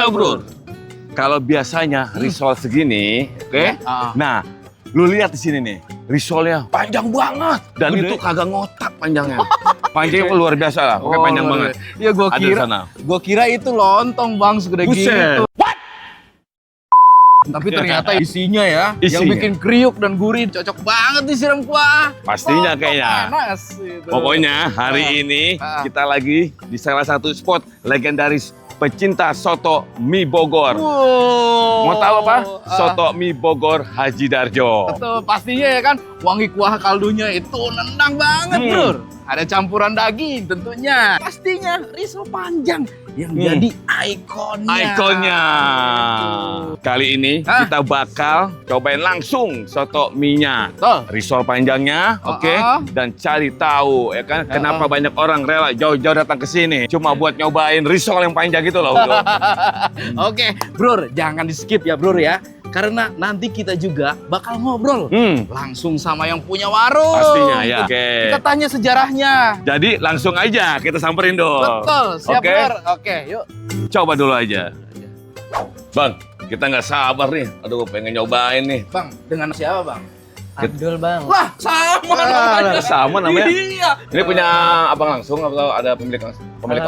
Iya, bro. Kalau biasanya risol segini, oke? Nah, lu lihat di sini nih, risolnya panjang banget dan Gede. itu kagak ngotak panjangnya. Panjangnya luar biasa lah, pokoknya panjang banget. Ya gua Ada di kira, sana. itu lontong bang segede Buset. gitu. Tapi ternyata isinya ya, yang Isinya. bikin kriuk dan gurih, cocok banget disiram kuah. Pastinya Oh, kayaknya. panas gitu. Pokoknya hari ini kita lagi di salah satu spot legendaris pecinta soto mie Bogor. Wow. Mau tahu apa? Soto mie Bogor Haji Darjo. Betul, pastinya ya kan, wangi kuah kaldunya itu nendang banget, bro. Ada campuran daging tentunya. Pastinya risol panjang yang jadi ikonnya. Ikonnya. Kali ini kita bakal cobain langsung soto mie-nya. Betul. Risol panjangnya, oke? Dan cari tahu ya kan kenapa banyak orang rela jauh-jauh datang ke sini cuma buat nyobain risol yang panjang gitu loh. Oke, bro, jangan di-skip ya, bro ya. Karena nanti kita juga bakal ngobrol langsung sama yang punya warung. Pastinya ya. Oke. Kita tanya sejarahnya. Jadi langsung aja kita samperin dong. Betul, siap, Oke. bro. Oke, yuk. Coba dulu aja. Bang, kita nggak sabar nih. Aduh, pengen nyobain nih. Bang, dengan siapa, Bang? Abdul bang. Wah, sama namanya. Sama namanya. Iya. Ini punya abang langsung atau ada pemilik langsung? Pemilik